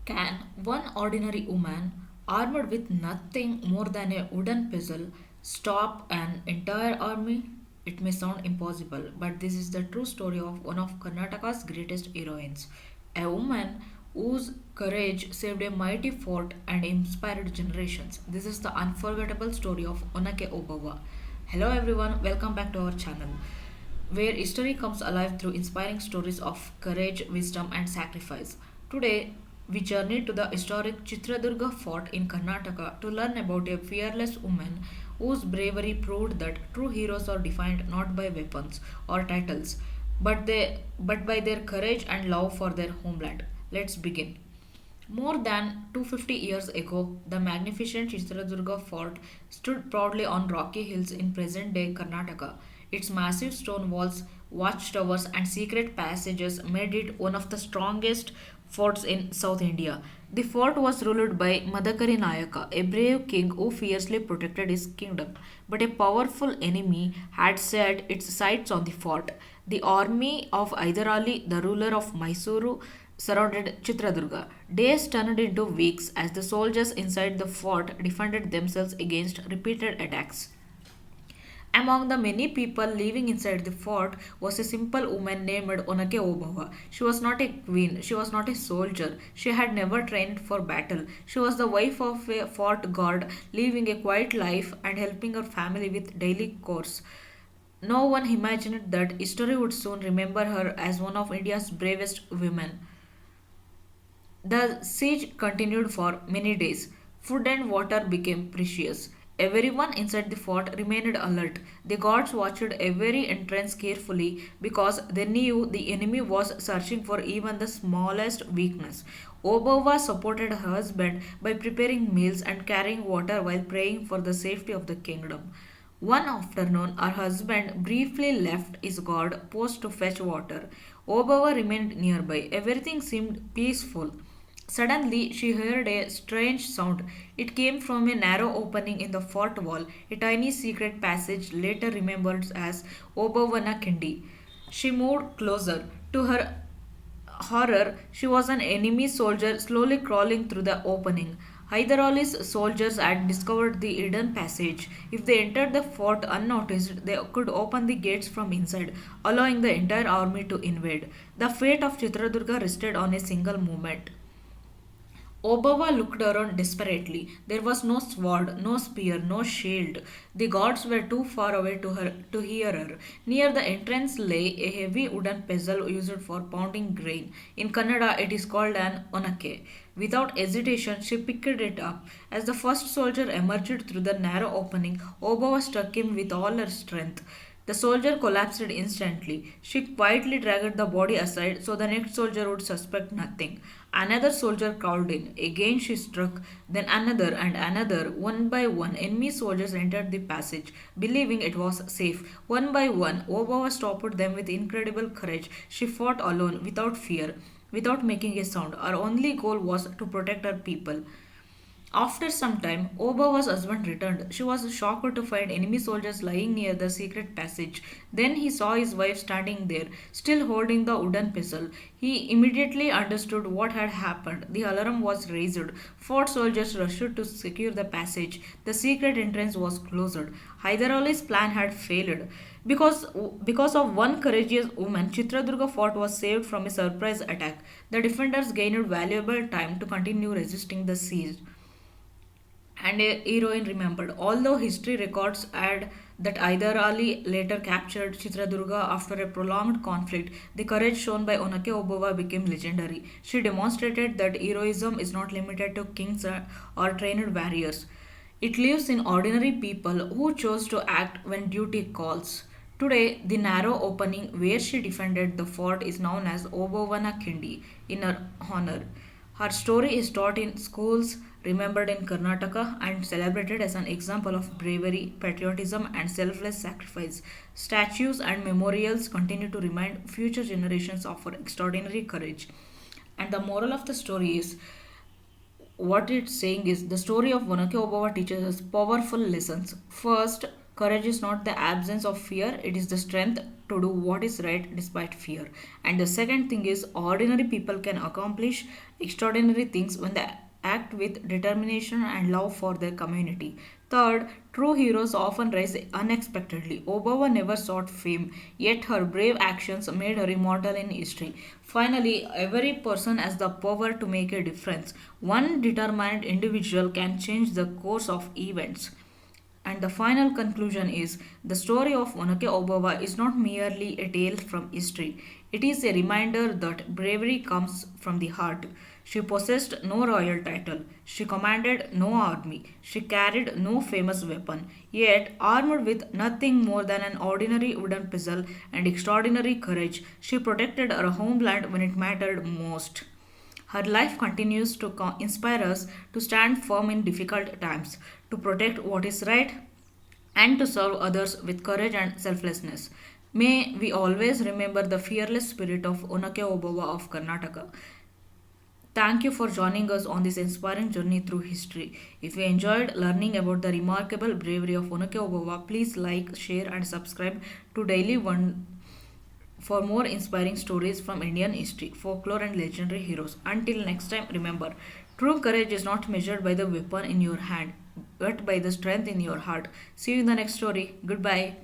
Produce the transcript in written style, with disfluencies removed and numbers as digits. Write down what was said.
Can one ordinary woman, armored with nothing more than a wooden pestle, stop an entire army? It may sound impossible, but this is the true story of one of Karnataka's greatest heroines. A woman whose courage saved a mighty fort and inspired generations. This is the unforgettable story of Onake Obavva. Hello everyone, welcome back to our channel where history comes alive through inspiring stories of courage, wisdom, and sacrifice. Today, we journey to the historic Chitradurga fort in Karnataka to learn about a fearless woman whose bravery proved that true heroes are defined not by weapons or titles, but by their courage and love for their homeland. Let's begin. More than 250 years ago, the magnificent Chitradurga fort stood proudly on rocky hills in present day Karnataka. Its massive stone walls, watchtowers, and secret passages made it one of the strongest forts in South India. The fort was ruled by Madakari Nayaka, a brave king who fiercely protected his kingdom. But a powerful enemy had set its sights on the fort. The army of Hyder Ali, the ruler of Mysuru, surrounded Chitradurga. Days turned into weeks as the soldiers inside the fort defended themselves against repeated attacks. Among the many people living inside the fort was a simple woman named Onake Obavva. She was not a queen, she was not a soldier, she had never trained for battle. She was the wife of a fort guard, living a quiet life and helping her family with daily chores. No one imagined that history would soon remember her as one of India's bravest women. The siege continued for many days. Food and water became precious. Everyone inside the fort remained alert. The guards watched every entrance carefully because they knew the enemy was searching for even the smallest weakness. Obava supported her husband by preparing meals and carrying water while praying for the safety of the kingdom. One afternoon, her husband briefly left his guard post to fetch water. Obava remained nearby. Everything seemed peaceful. Suddenly, she heard a strange sound. It came from a narrow opening in the fort wall, a tiny secret passage later remembered as Obavana Kendi. She moved closer. To her horror, she was an enemy soldier slowly crawling through the opening. Hyder Ali's soldiers had discovered the hidden passage. If they entered the fort unnoticed, they could open the gates from inside, allowing the entire army to invade. The fate of Chitradurga rested on a single moment. Obava looked around desperately. There was no sword, no spear, no shield. The gods were too far away to hear her. Near the entrance lay a heavy wooden pestle used for pounding grain. In Kannada, it is called an onake. Without hesitation, she picked it up. As the first soldier emerged through the narrow opening, Obava struck him with all her strength. The soldier collapsed instantly. She quietly dragged the body aside so the next soldier would suspect nothing. Another soldier crawled in. Again she struck, then another and another. One by one, enemy soldiers entered the passage, believing it was safe. One by one, Obawa stopped them with incredible courage. She fought alone, without fear, without making a sound. Her only goal was to protect her people. After some time, Obawa's husband returned. She was shocked to find enemy soldiers lying near the secret passage. Then he saw his wife standing there, still holding the wooden pestle. He immediately understood what had happened. The alarm was raised. Four soldiers rushed to secure the passage. The secret entrance was closed. Hyder Ali's plan had failed. Because, because of one courageous woman, Chitradurga fort was saved from a surprise attack. The defenders gained valuable time to continue resisting the siege and a heroine remembered. Although history records add that Hyder Ali later captured Chitradurga after a prolonged conflict, the courage shown by Onake Obava became legendary. She demonstrated that heroism is not limited to kings or trained warriors. It lives in ordinary people who chose to act when duty calls. Today, the narrow opening where she defended the fort is known as Obovana Kindi in her honor. Her story is taught in schools, remembered in Karnataka, and celebrated as an example of bravery, patriotism, and selfless sacrifice. Statues and memorials continue to remind future generations of her extraordinary courage. And the moral of the story is what it's saying is the story of Onake Obawa teaches us powerful lessons. First, Courage is not the absence of fear, it is the strength to do what is right despite fear. And the second thing is, ordinary people can accomplish extraordinary things when they act with determination and love for their community. Third, true heroes often rise unexpectedly. Obava never sought fame, yet her brave actions made her immortal in history. Finally, every person has the power to make a difference. One determined individual can change the course of events. And the final conclusion is, the story of Onake Obava is not merely a tale from history. It is a reminder that bravery comes from the heart. She possessed no royal title. She commanded no army. She carried no famous weapon. Yet, armed with nothing more than an ordinary wooden pestle and extraordinary courage, she protected her homeland when it mattered most. Her life continues to inspire us to stand firm in difficult times, to protect what is right, and to serve others with courage and selflessness. May we always remember the fearless spirit of Onake Obava of Karnataka. Thank you for joining us on this inspiring journey through history. If you enjoyed learning about the remarkable bravery of Onake Obava, please like, share, and subscribe to Daily One for more inspiring stories from Indian history, folklore, and legendary heroes. Until next time, remember, true courage is not measured by the weapon in your hand, but by the strength in your heart. See you in the next story. Goodbye.